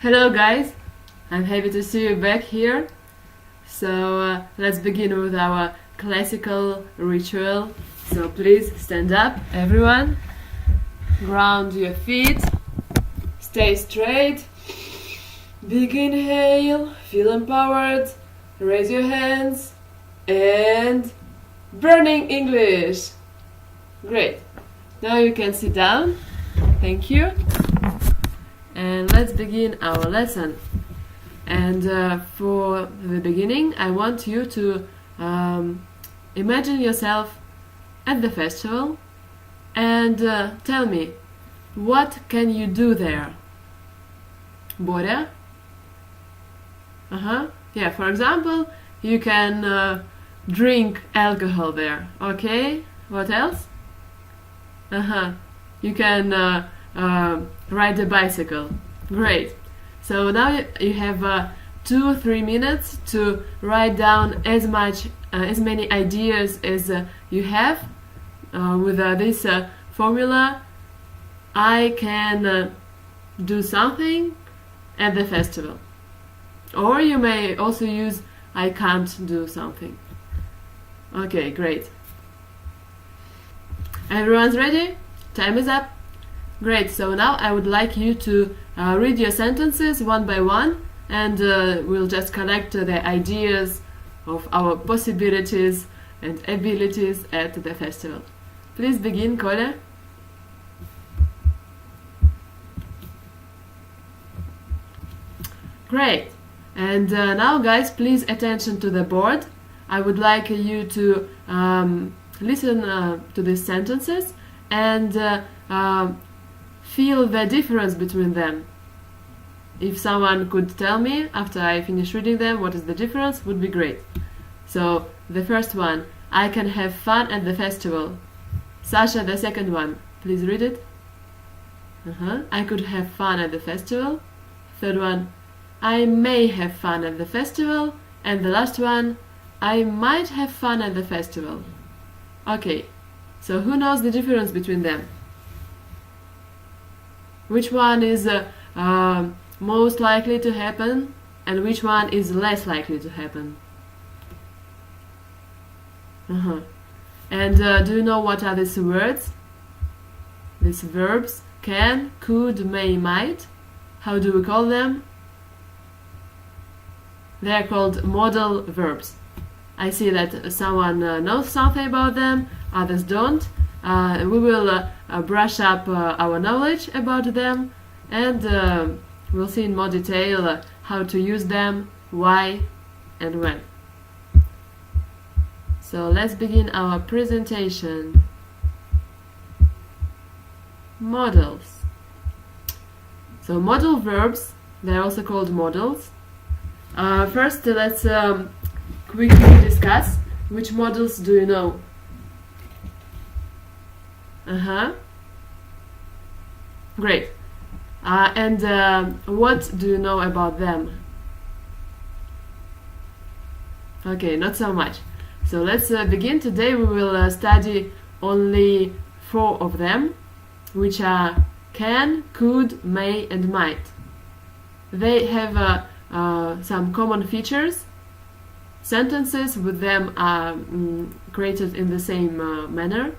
Hello guys, I'm happy to see you back here. So let's begin with our classical ritual. So please stand up, everyone. Ground your feet. Stay straight. Big inhale. Feel empowered. Raise your hands. And burning English. Great. Now you can sit down. Thank you. And let's begin our lesson. And for the beginning, I want you to imagine yourself at the festival and tell me, what can you do there? Боря? Yeah, for example, you can drink alcohol there. Okay, what else? You can ride a bicycle. Great. So now you have 2-3 minutes to write down as many ideas as you have with this formula. I can do something at the festival, or you may also use I can't do something. Okay, great. Everyone's ready? Time is up. Great, so now I would like you to read your sentences one by one, and we'll just collect the ideas of our possibilities and abilities at the festival. Please begin, Коля. Great, and now guys, please attention to the board. I would like you to listen to these sentences and feel the difference between them. If someone could tell me after I finish reading them what is the difference, would be great. So the first one, I can have fun at the festival. Sasha, the second one, please read it. I could have fun at the festival. Third one, I may have fun at the festival. And the last one, I might have fun at the festival. Okay, so who knows the difference between them? Which one is most likely to happen and which one is less likely to happen? And do you know what are these words? These verbs? Can, could, may, might. How do we call them? They are called modal verbs. I see that someone knows something about them, others don't. We will brush up our knowledge about them, and we'll see in more detail how to use them, why and when. So let's begin our presentation. Modals. So modal verbs, they're also called modals. First, let's quickly discuss which modals do you know. Great. And what do you know about them? Okay, not so much. So let's begin. Today we will study only 4 of them, which are can, could, may and might. They have some common features. Sentences with them are created in the same manner.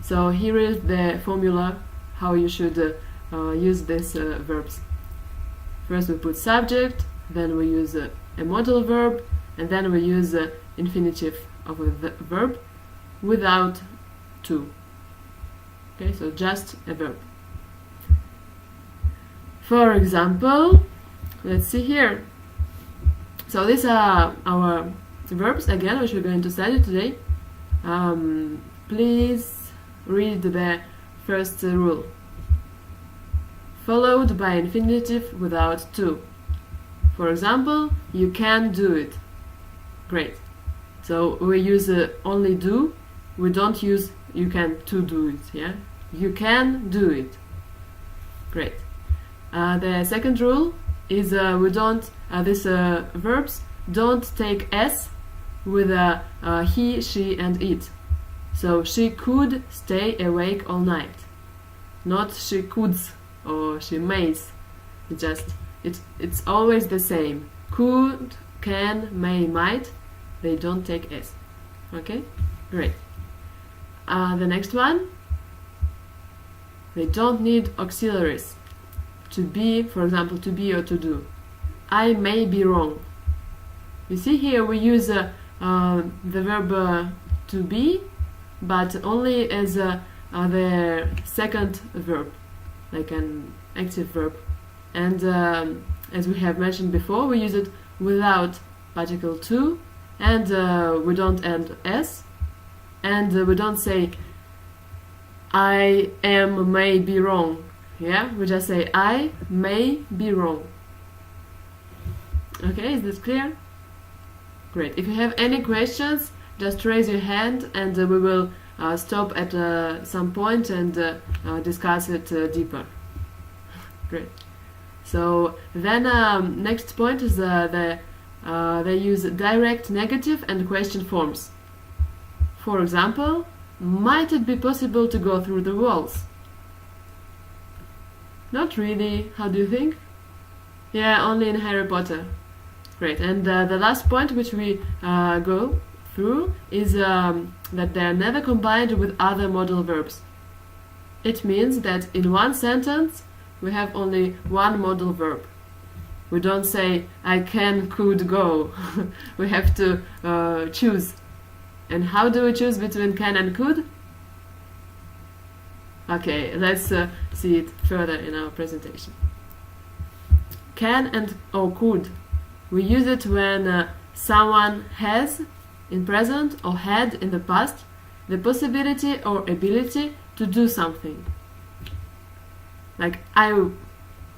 So here is the formula how you should use these verbs. First we put subject, then we use a modal verb, and then we use the infinitive of a verb without to. Okay, so just a verb. For example, let's see here. So these are our verbs again, which we're going to study today. Please read the first rule. Followed by infinitive without to. For example, you can do it. Great. So we use only do. We don't use you can to do it. Yeah, you can do it. Great. The second rule is we don't these verbs don't take s with he, she, and it. So she could stay awake all night. Not she could or she may. Just It's always the same. Could, can, may, might. They don't take S. Okay? Great. The next one. They don't need auxiliaries. To be, for example, to be or to do. I may be wrong. You see here we use the verb to be, but only as the second verb, like an active verb. And as we have mentioned before, we use it without particle to, and we don't end s, and we don't say I am may be wrong. Yeah, we just say I may be wrong. Okay, is this clear? Great. If you have any questions, just raise your hand, and we will stop at some point and discuss it deeper. Great. So then next point is they use direct, negative and question forms. For example, might it be possible to go through the walls? Not really. How do you think? Yeah, only in Harry Potter. Great. And the last point which we go through is that they are never combined with other modal verbs. It means that in one sentence we have only one modal verb. We don't say I can, could, go. We have to choose. And how do we choose between can and could? Okay, let's see it further in our presentation. Can and or could. We use it when someone has in present or had in the past the possibility or ability to do something. Like I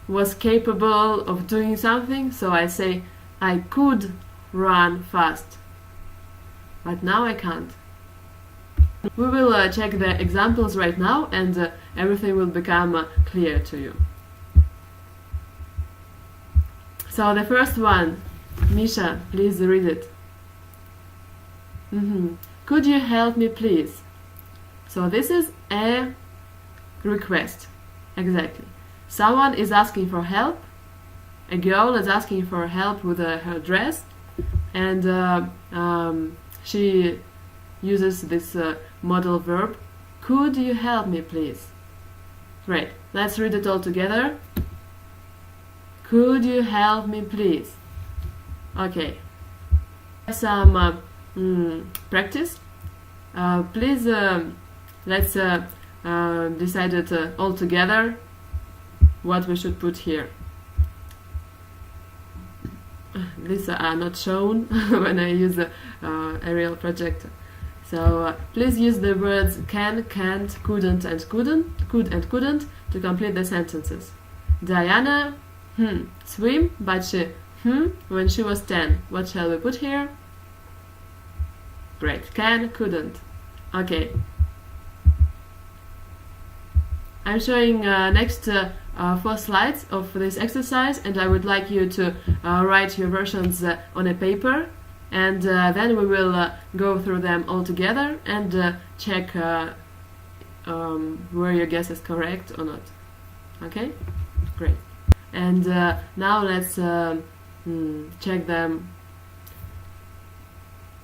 was capable of doing something, so I say I could run fast, but now I can't. We will check the examples right now, and everything will become clear to you. So the first one, Misha, please read it. Could you help me, please? So this is a request. Exactly. Someone is asking for help. A girl is asking for help with her dress, and she uses this modal verb. Could you help me, please? Great. Let's read it all together. Could you help me, please? Okay. Some practice. Please, let's decide it all together what we should put here. These are not shown when I use the aerial projector. So please use the words can, can't, couldn't, and could and couldn't to complete the sentences. Diana swim, but she when she was 10. What shall we put here? Great. Can, couldn't. Okay. I'm showing next 4 slides of this exercise, and I would like you to write your versions on a paper, and then we will go through them all together and check where your guess is correct or not. Okay? Great. And now let's check them.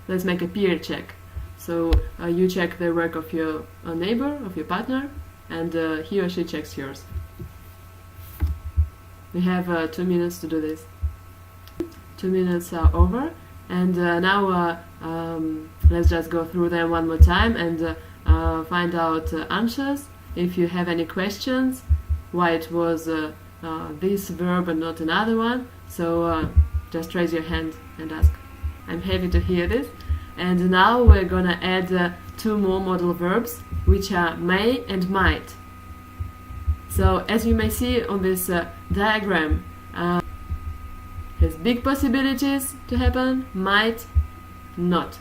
Let's make a peer check. So you check the work of your neighbor, of your partner, and he or she checks yours. We have 2 minutes to do this. 2 minutes are over, and now let's just go through them one more time and find out answers. If you have any questions, why it was this verb and not another one, so just raise your hand and ask. I'm happy to hear this. And now we're gonna add 2 more modal verbs, which are may and might. So as you may see on this diagram, has big possibilities to happen, might not.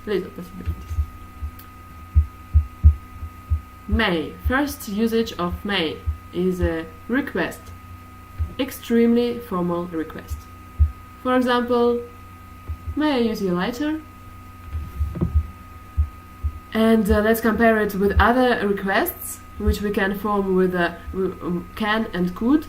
Little possibilities. May. First usage of may is a request. Extremely formal request. For example, may I use your lighter? And let's compare it with other requests, which we can form with can and could.